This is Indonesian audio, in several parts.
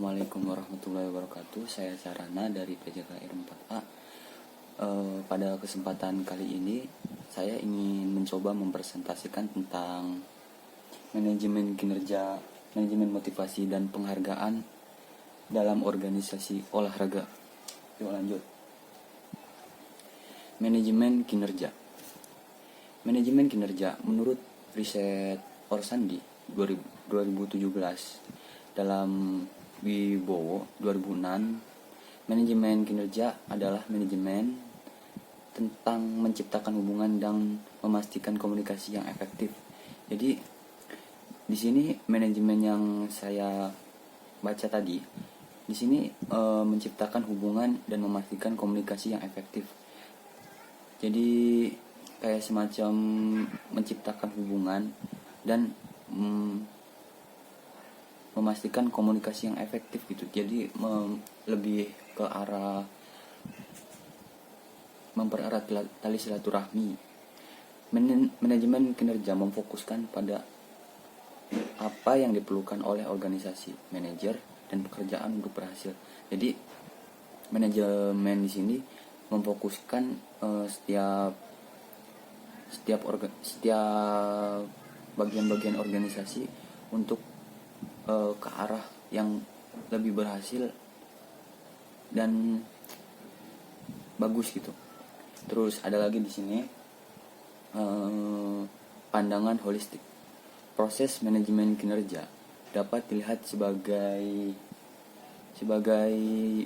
Assalamualaikum warahmatullahi wabarakatuh. Saya Sarana dari PJKR 4A. Pada kesempatan kali ini saya ingin mencoba mempresentasikan tentang manajemen kinerja, manajemen motivasi dan penghargaan dalam organisasi olahraga. Yuk lanjut. Manajemen kinerja. Manajemen kinerja menurut riset Orsandi 2017 dalam Wibowo 2006, manajemen kinerja adalah manajemen tentang menciptakan hubungan dan memastikan komunikasi yang efektif. Jadi di sini manajemen yang saya baca tadi, di sini menciptakan hubungan dan memastikan komunikasi yang efektif. Jadi kayak semacam menciptakan hubungan dan memastikan komunikasi yang efektif gitu. Jadi lebih ke arah mempererat tali silaturahmi. Manajemen kinerja memfokuskan pada apa yang diperlukan oleh organisasi, manajer, dan pekerjaan untuk berhasil. Jadi manajemen di sini memfokuskan setiap bagian-bagian organisasi untuk ke arah yang lebih berhasil dan bagus gitu. Terus ada lagi di sini pandangan holistik. Proses manajemen kinerja dapat dilihat sebagai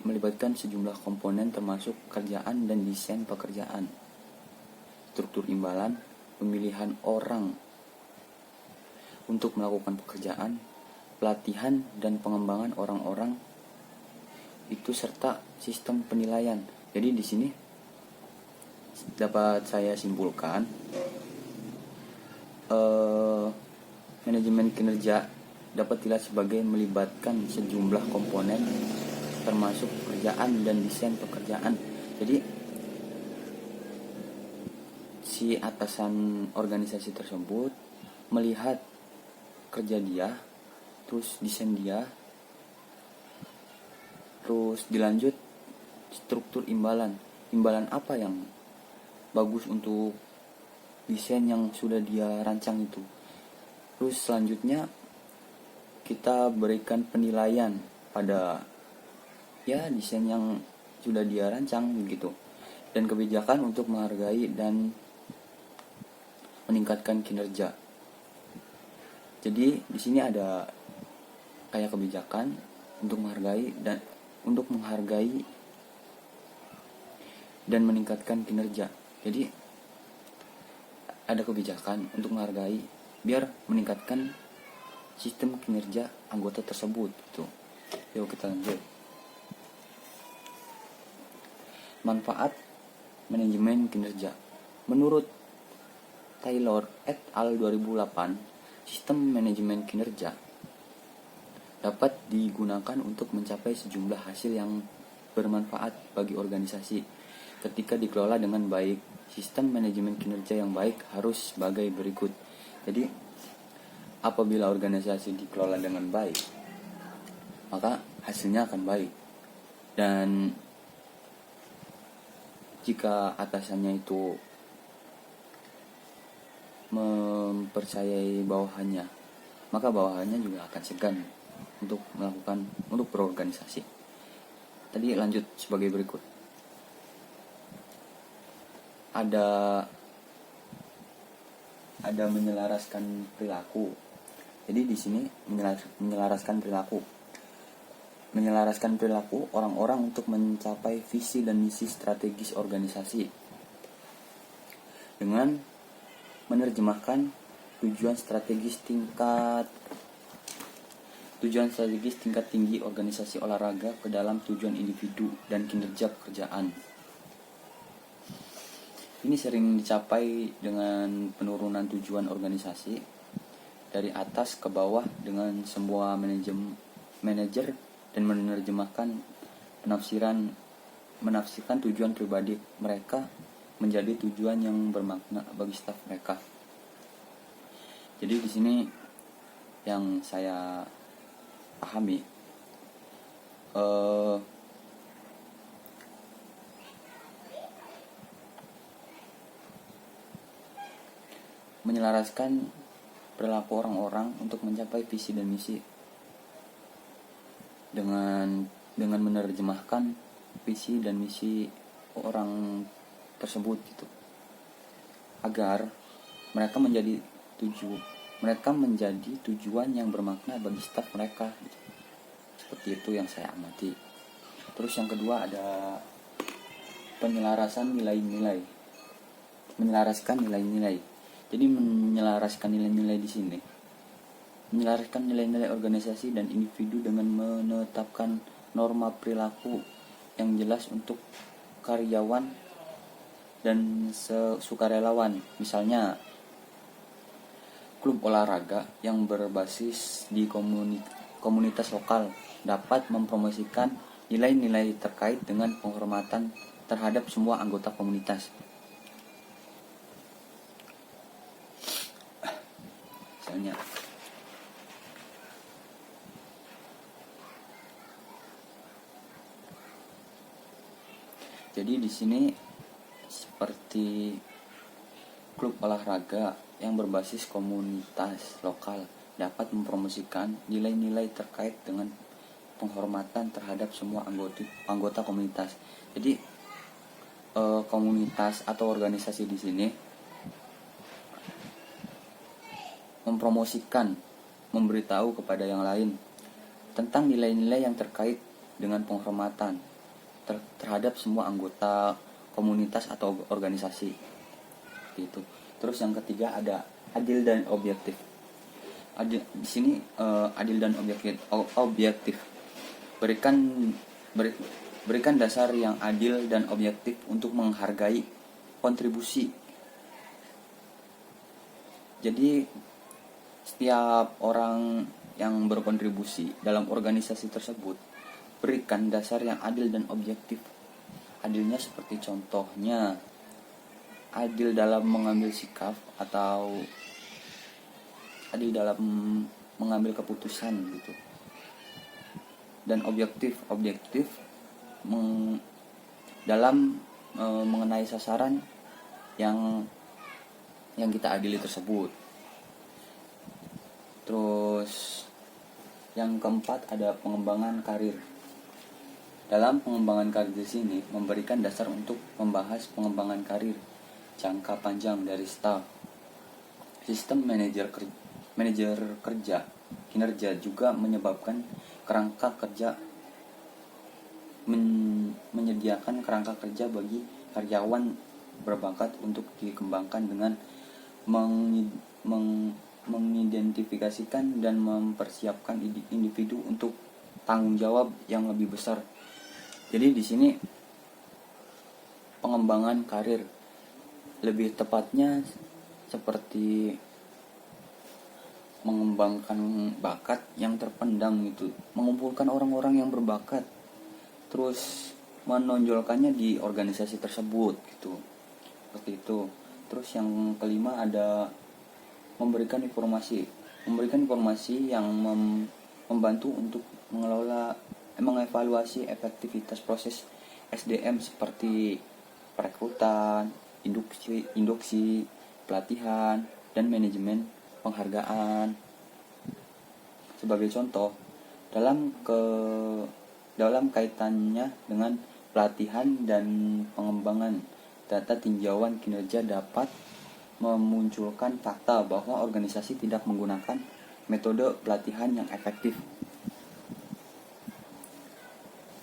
melibatkan sejumlah komponen termasuk pekerjaan dan desain pekerjaan, struktur imbalan, pemilihan orang untuk melakukan pekerjaan, pelatihan dan pengembangan orang-orang itu, serta sistem penilaian. Jadi di sini dapat saya simpulkan manajemen kinerja dapat dilihat sebagai melibatkan sejumlah komponen termasuk pekerjaan dan desain pekerjaan. Jadi si atasan organisasi tersebut melihat kerja dia, terus desain dia, terus dilanjut struktur imbalan apa yang bagus untuk desain yang sudah dia rancang itu. Terus selanjutnya kita berikan penilaian pada desain yang sudah dia rancang gitu, dan kebijakan untuk menghargai dan meningkatkan kinerja. Jadi di sini ada kayak kebijakan untuk menghargai dan meningkatkan kinerja. Jadi ada kebijakan untuk menghargai biar meningkatkan sistem kinerja anggota tersebut gitu. Yuk kita lanjut. Manfaat manajemen kinerja. Menurut Taylor et al. 2008, sistem manajemen kinerja dapat digunakan untuk mencapai sejumlah hasil yang bermanfaat bagi organisasi ketika dikelola dengan baik. Sistem manajemen kinerja yang baik harus sebagai berikut. Jadi apabila organisasi dikelola dengan baik, maka hasilnya akan baik. Dan jika atasannya itu mempercayai bawahannya, maka bawahannya juga akan segan untuk berorganisasi. Tadi lanjut sebagai berikut. Ada menyelaraskan perilaku. Jadi di sini menyelaraskan perilaku orang-orang untuk mencapai visi dan misi strategis organisasi dengan menerjemahkan tujuan strategis tingkat tinggi organisasi olahraga ke dalam tujuan individu dan kinerja pekerjaan. Ini sering dicapai dengan penurunan tujuan organisasi dari atas ke bawah dengan semua manajer dan menafsirkan tujuan pribadi mereka menjadi tujuan yang bermakna bagi staf mereka. Jadi di sini yang saya pahami eh, menyelaraskan perilaku orang-orang untuk mencapai visi dan misi dengan menerjemahkan visi dan misi orang tersebut gitu, agar mereka menjadi tujuan yang bermakna bagi staf mereka gitu. Seperti itu yang saya amati. Terus yang kedua ada menyelaraskan nilai-nilai. Jadi menyelaraskan nilai-nilai di sini, menyelaraskan nilai-nilai organisasi dan individu dengan menetapkan norma perilaku yang jelas untuk karyawan dan sukarelawan. Misalnya klub olahraga yang berbasis di komunitas lokal dapat mempromosikan nilai-nilai terkait dengan penghormatan terhadap semua anggota komunitas. Misalnya jadi di sini seperti klub olahraga yang berbasis komunitas lokal dapat mempromosikan nilai-nilai terkait dengan penghormatan terhadap semua anggota komunitas. Jadi komunitas atau organisasi di sini mempromosikan, memberitahu kepada yang lain tentang nilai-nilai yang terkait dengan penghormatan terhadap semua anggota komunitas atau organisasi gitu. Terus yang ketiga ada adil dan objektif. Di sini adil dan objektif. Berikan dasar yang adil dan objektif untuk menghargai kontribusi. Jadi setiap orang yang berkontribusi dalam organisasi tersebut berikan dasar yang adil dan objektif. Adilnya seperti contohnya adil dalam mengambil sikap atau adil dalam mengambil keputusan gitu. Dan objektif dalam mengenai sasaran yang kita adili tersebut. Terus yang keempat ada pengembangan karir. Dalam pengembangan karir di sini memberikan dasar untuk membahas pengembangan karir jangka panjang dari staf. Sistem manajer kerja kinerja juga menyebabkan kerangka kerja menyediakan kerangka kerja bagi karyawan berbakat untuk dikembangkan dengan mengidentifikasikan dan mempersiapkan individu untuk tanggung jawab yang lebih besar. Jadi di sini pengembangan karir, lebih tepatnya seperti mengembangkan bakat yang terpendam gitu, mengumpulkan orang-orang yang berbakat, terus menonjolkannya di organisasi tersebut gitu, seperti itu. Terus yang kelima ada memberikan informasi yang membantu untuk mengevaluasi efektivitas proses SDM seperti perekrutan, induksi, pelatihan, dan manajemen penghargaan. Sebagai contoh, dalam kaitannya dengan pelatihan dan pengembangan, data tinjauan kinerja dapat memunculkan fakta bahwa organisasi tidak menggunakan metode pelatihan yang efektif.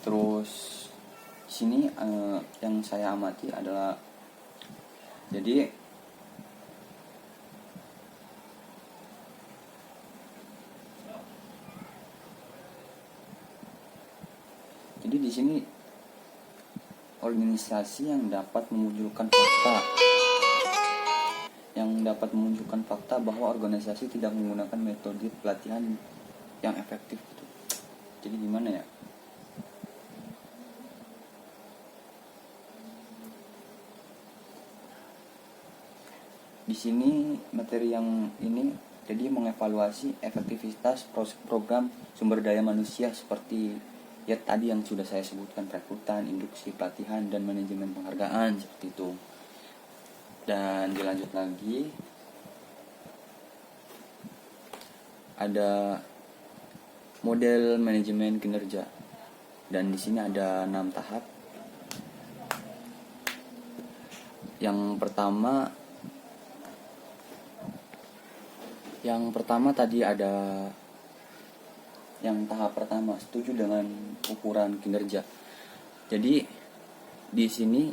Terus di sini yang saya amati adalah jadi di sini organisasi yang dapat memunculkan fakta bahwa organisasi tidak menggunakan metode pelatihan yang efektif gitu. Jadi gimana ya? Di sini materi yang ini jadi mengevaluasi efektivitas program sumber daya manusia seperti Ya tadi yang sudah saya sebutkan, rekrutan, induksi, pelatihan, dan manajemen penghargaan, seperti itu. Dan dilanjut lagi, ada model manajemen kinerja, dan di sini ada 6 tahap. Yang pertama tadi ada yang tahap pertama, setuju dengan ukuran kinerja. Jadi di sini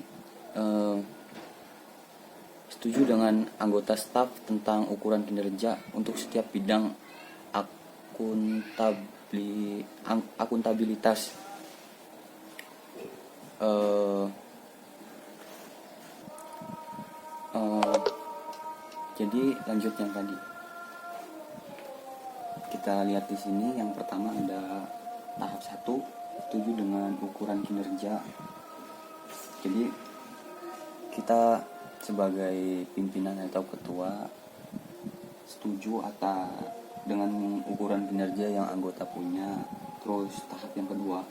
setuju dengan anggota staf tentang ukuran kinerja untuk setiap bidang akuntabilitas. Jadi lanjut yang tadi. Kita lihat di sini yang pertama ada tahap 1, setuju dengan ukuran kinerja. Jadi kita sebagai pimpinan atau ketua setuju dengan ukuran kinerja yang anggota punya. Terus tahap yang kedua,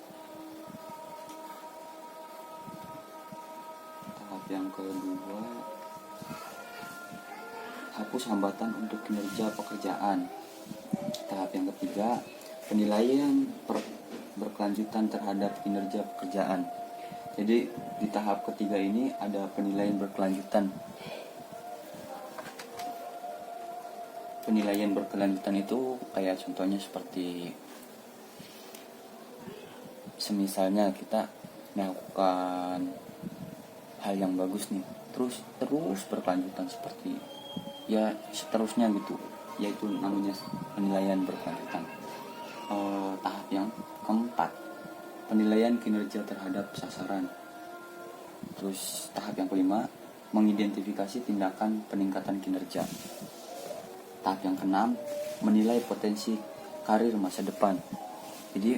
hapus hambatan untuk kinerja pekerjaan. Tahap yang ketiga, penilaian berkelanjutan terhadap kinerja pekerjaan. Jadi di tahap ketiga ini ada penilaian berkelanjutan. Penilaian berkelanjutan itu kayak contohnya seperti semisalnya kita melakukan hal yang bagus nih, terus berkelanjutan seperti ya seterusnya gitu, yaitu namanya penilaian berkelanjutan. Tahap yang keempat, penilaian kinerja terhadap sasaran. Terus tahap yang kelima, mengidentifikasi tindakan peningkatan kinerja. Tahap yang keenam, menilai potensi karir masa depan. Jadi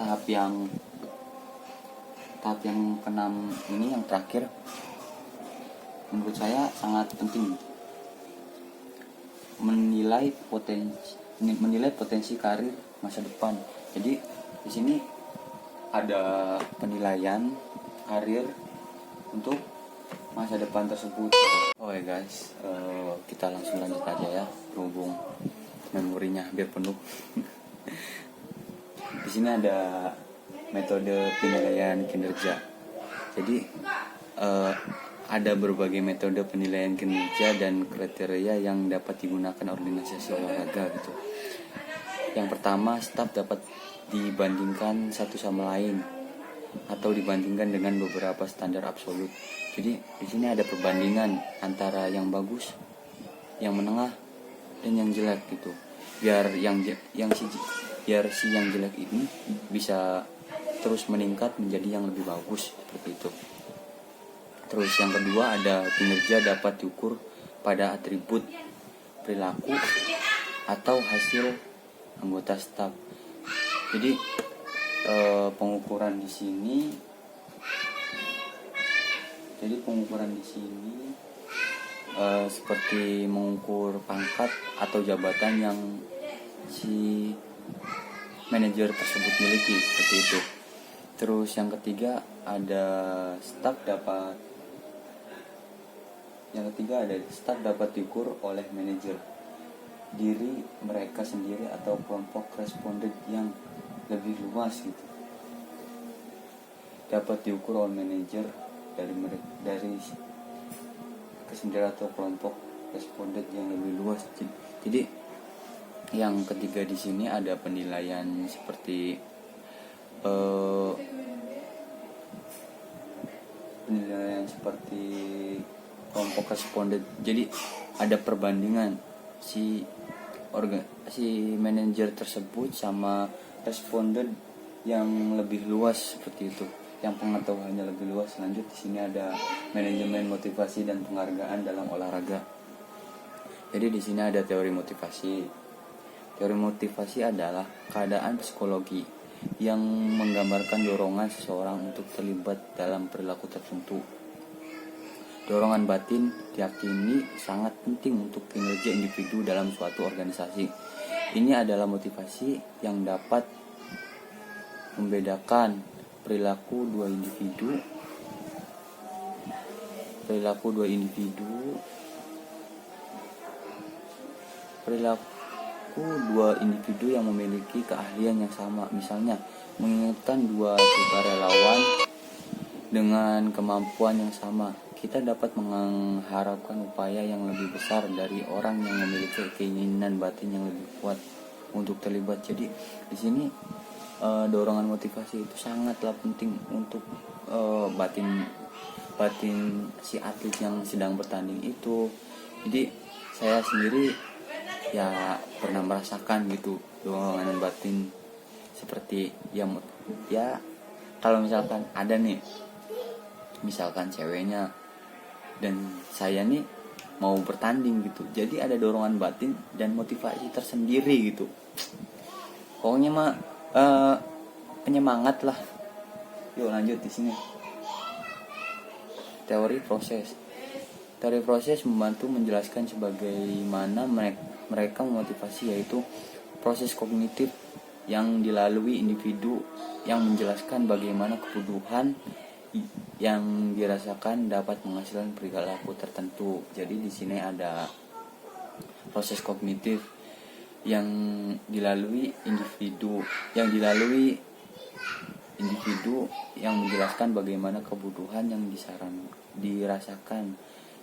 tahap yang keenam ini yang terakhir menurut saya sangat penting, menilai potensi karir masa depan. Jadi di sini ada penilaian karir untuk masa depan tersebut. Oke guys, kita langsung lanjut aja ya, berhubung memorinya hampir penuh. Di sini ada metode penilaian kinerja. Jadi ada berbagai metode penilaian kinerja dan kriteria yang dapat digunakan organisasi olahraga gitu. Yang pertama, staf dapat dibandingkan satu sama lain atau dibandingkan dengan beberapa standar absolut. Jadi di sini ada perbandingan antara yang bagus, yang menengah, dan yang jelek gitu. Biar si yang jelek ini bisa terus meningkat menjadi yang lebih bagus seperti itu. Terus yang kedua ada kinerja dapat diukur pada atribut, perilaku, atau hasil anggota staf. Jadi pengukuran di sini seperti mengukur pangkat atau jabatan yang si manajer tersebut miliki, seperti itu. Terus yang ketiga ada staf dapat diukur oleh manajer, diri mereka sendiri atau kelompok responden yang lebih luas gitu. Dapat diukur oleh manajer dari kesendiri atau kelompok responden yang lebih luas. Jadi yang ketiga di sini ada penilaian seperti kelompok responden. Jadi ada perbandingan si manajer tersebut sama responden yang lebih luas, seperti itu, yang pengetahuannya lebih luas. Lanjut di sini ada manajemen motivasi dan penghargaan dalam olahraga. Jadi di sini ada teori motivasi. Teori motivasi adalah keadaan psikologi yang menggambarkan dorongan seseorang untuk terlibat dalam perilaku tertentu. Dorongan batin diyakini sangat penting untuk kinerja individu dalam suatu organisasi. Ini adalah motivasi yang dapat membedakan perilaku dua individu perilaku dua individu yang memiliki keahlian yang sama. Misalnya, mengingatkan dua sukarelawan dengan kemampuan yang sama. Kita dapat mengharapkan upaya yang lebih besar dari orang yang memiliki keinginan batin yang lebih kuat untuk terlibat. Jadi di sini dorongan motivasi itu sangatlah penting untuk batin si atlet yang sedang bertanding itu. Jadi saya sendiri ya pernah merasakan gitu dorongan batin seperti ya kalau misalkan ada nih, misalkan ceweknya dan saya nih mau bertanding gitu, jadi ada dorongan batin dan motivasi tersendiri gitu. Pokoknya mah penyemangat lah. Yuk lanjut di sini. Teori proses membantu menjelaskan sebagaimana mereka memotivasi, yaitu proses kognitif yang dilalui individu yang menjelaskan bagaimana kebutuhan yang dirasakan dapat menghasilkan perilaku tertentu. Jadi di sini ada proses kognitif yang dilalui individu yang menjelaskan bagaimana kebutuhan yang dirasakan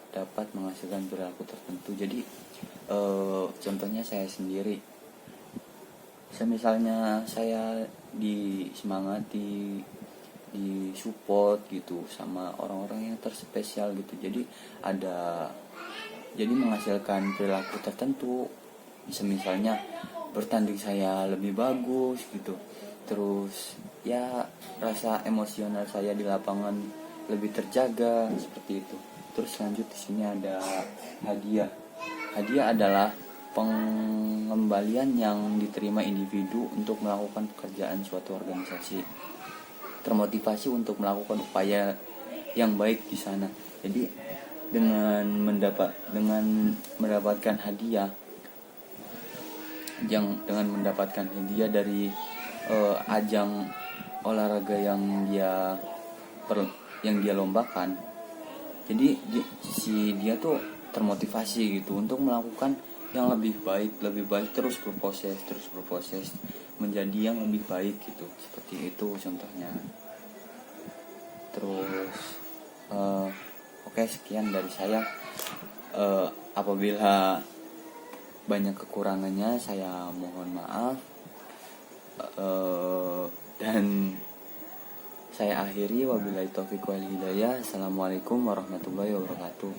dapat menghasilkan perilaku tertentu. Jadi contohnya saya sendiri, misalnya saya disemangati, di support gitu sama orang-orang yang terspesial gitu, jadi menghasilkan perilaku tertentu. Misalnya bertanding saya lebih bagus gitu, terus ya rasa emosional saya di lapangan lebih terjaga seperti itu. Terus lanjut di sini ada hadiah. Hadiah adalah pengembalian yang diterima individu untuk melakukan pekerjaan suatu organisasi, termotivasi untuk melakukan upaya yang baik di sana. Jadi dengan mendapatkan hadiah dari ajang olahraga yang dia lombakan, jadi dia tuh termotivasi gitu untuk melakukan yang lebih baik, terus berproses menjadi yang lebih baik gitu. Seperti itu contohnya. Terus oke, sekian dari saya. Apabila banyak kekurangannya saya mohon maaf, dan saya akhiri, wabillahi taufiq wal hidayah. Assalamualaikum warahmatullahi wabarakatuh.